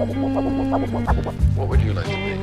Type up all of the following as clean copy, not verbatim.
What would you like to be?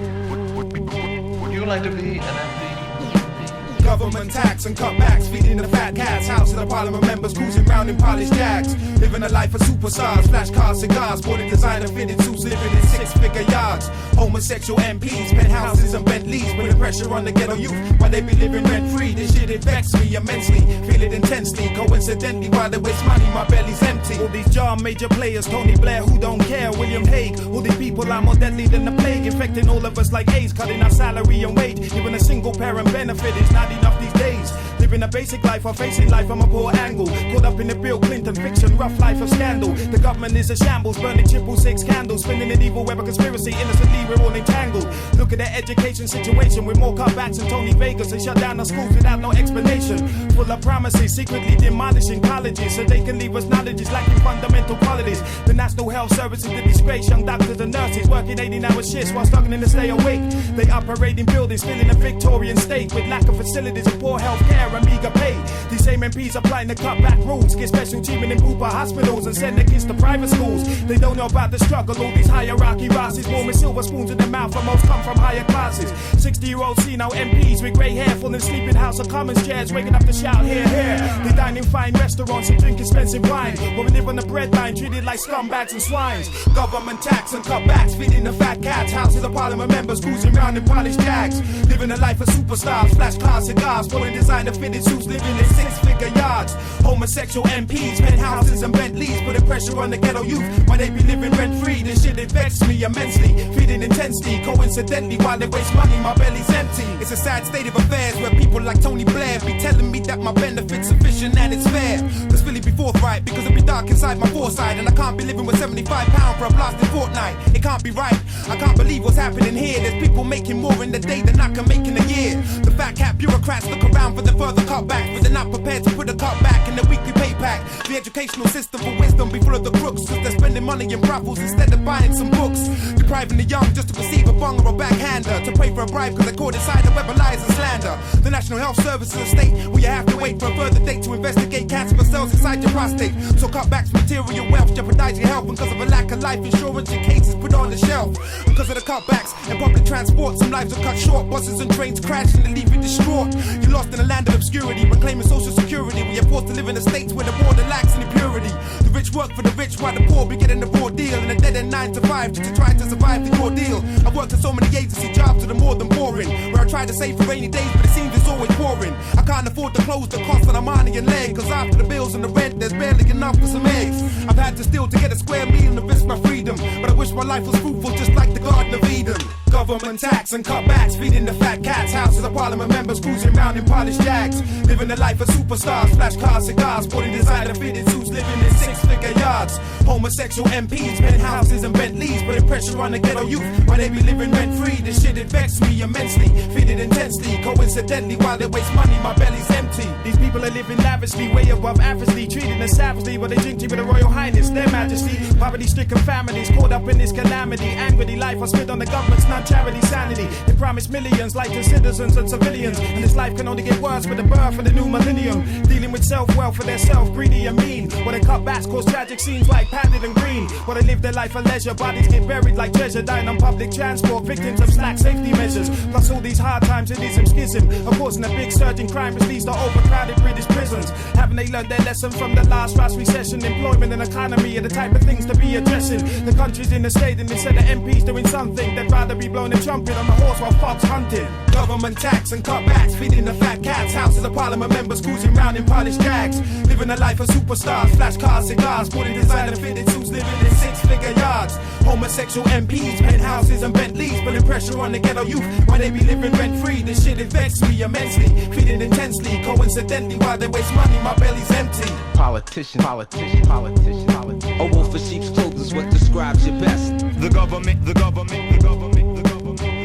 Would you like to be an NAPPA? Government tax and cutbacks, feeding the fat cats. House of the parliament members cruising round in polished jags. Living a life of superstars, flash cars, cigars, sporting designer fitted suits, living in six-figure yards. Homosexual MPs, penthouses and Bentleys, putting pressure on the ghetto youth while they be living rent-free. This shit it vexed me immensely, feel it intensely. Coincidentally, while they waste money, my belly's empty. All these jar major players, Tony Blair, who don't care, William Hague. All these people are more deadly than the plague, infecting all of us like AIDS, cutting our salary and wage. Even a single parent benefit is not enough these days. Living a basic life or facing life from a poor angle. Caught up in the Bill Clinton fiction, rough life of scandal. The government is a shambles, burning 666 candles. Spinning an evil web of conspiracy, innocently we're all entangled. Look at the education situation with more cutbacks and Tony Vegas. They shut down our schools without no explanation. Full of promises, secretly demolishing colleges so they can leave us knowledges lacking fundamental qualities. The National Health Service is the disgrace. Young doctors and nurses working 18-hour shifts while struggling to stay awake. They operate in buildings still in a Victorian state with lack of facilities and poor health care and meager pay. These same MPs applying the cutback rules, get special treatment in Bupa hospitals and send their kids to private schools. They don't know about the struggle, all these hierarchy bosses warm with silver spoons in their mouth, and most come from higher classes. 60-year-olds see now MPs with grey hair full in sleeping House of Commons chairs, waking up to shout here, here. They dine in fine restaurants and drink expensive wine, while we live on the breadline, treated like scumbags and swines. Government tax and cutbacks, feeding the fat cats. House of the parliament members cruising round in polished jags. Living a life of superstars, flash cars, cigars, sporting designer fitted suits, living in six-figure yards. Homosexual MPs, penthouses and Bentleys, putting pressure on the ghetto youth while they be living rent-free. This shit it vexed me immensely, feeding intensely. Coincidentally, while they waste money, my belly's empty. It's a sad state of affairs where people like Tony Blair be telling me that my benefit's sufficient and it's fair. Cause Philly be forthright, because it be dark inside my foresight, and I can't be living with £75 for a blasted fortnight. It can't be right, I can't believe what's happening here. There's people making more in the day than I can make in a year. The fat cat bureaucrats look around for the further cutback, but they're not prepared to put a cutback in the weekly pay pack. The educational system for wisdom be full of the crooks, cause they're spending money in brothels instead of buying some books. Depriving the young just to receive a bung or a backhander, to pray for a bribe cause they're caught inside the web of lies and slander. The National Health Service is a state where you have to wait for a further date to investigate cancer cells inside your prostate. So cutbacks material wealth jeopardize your health, because of a lack of life insurance your case is put on the shelf. Because of the cutbacks and public transport, some lives are cut short. Buses and trains crash and they leave you distraught. You're lost in a land of obscurity when claiming social security. We are forced to live in a state where the border lacks any purity. The rich work for the rich while the poor be getting the raw deal, and a dead end 9 to 5 just to try to survive the ordeal. I've worked in so many agency jobs that are more than boring, where I try to save for rainy days but it seems it's always pouring. I can't afford to close the cost of the money and leg, cause after the bills and the rent there's barely enough for some eggs. I've had to steal to get a square meal and risk my freedom, but I wish my life was fruitful just like the Garden of Eden. Government tax and cutbacks, feeding the fat cats. House of the parliament members cruising round in polished jags. Living the life of superstars, flash cars, cigars, sporting designer fitted suits, living in six-figure yards. Homosexual MPs, penthouses and Bentleys, putting pressure on the ghetto youth while they be living rent-free. This shit it vexed me immensely, feed it intensely. Coincidentally, while they waste money, my belly's empty. These people are living lavishly, way above averagely, treating us savagely while they drink tea with the Royal Highness, their majesty. Poverty-stricken families caught up in this calamity. Angrily, life I spit on the government's non-charity sanity. They promise millions like to citizens and civilians, and this life can only get worse with the birth of the new millennium. Dealing with self-wealth for their self, greedy and mean. While they cutbacks cause tragic scenes like padded and green. While they live their life of leisure, bodies get buried like treasure, dying on public transport, victims of slack safety measures. Plus all these hard times, it is some schism, of course, in a big surge in crime, which leads to overcrowded British prisons. Haven't they learned their lesson from the last recession? Employment and economy are the type of things to be addressing. The country's in a state and instead of MPs doing something, they'd rather be blowing a trumpet on the horse while fox hunting. Government tax and cutbacks, feeding the fat cats. House of the parliament members cruising round in polished jags. Living a life of superstars, flash cars, cigars, sporting designer fitted suits, living in six-figure yards. Homosexual MPs, penthouses and Bentleys, putting pressure on the ghetto youth while they be living rent-free. This shit it vexed me immensely, feeding intensely. Coincidentally, while they waste money, my belly's empty. Politician. A wolf in sheep's clothing is what describes you best. The government.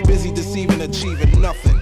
Busy deceiving, achieving nothing.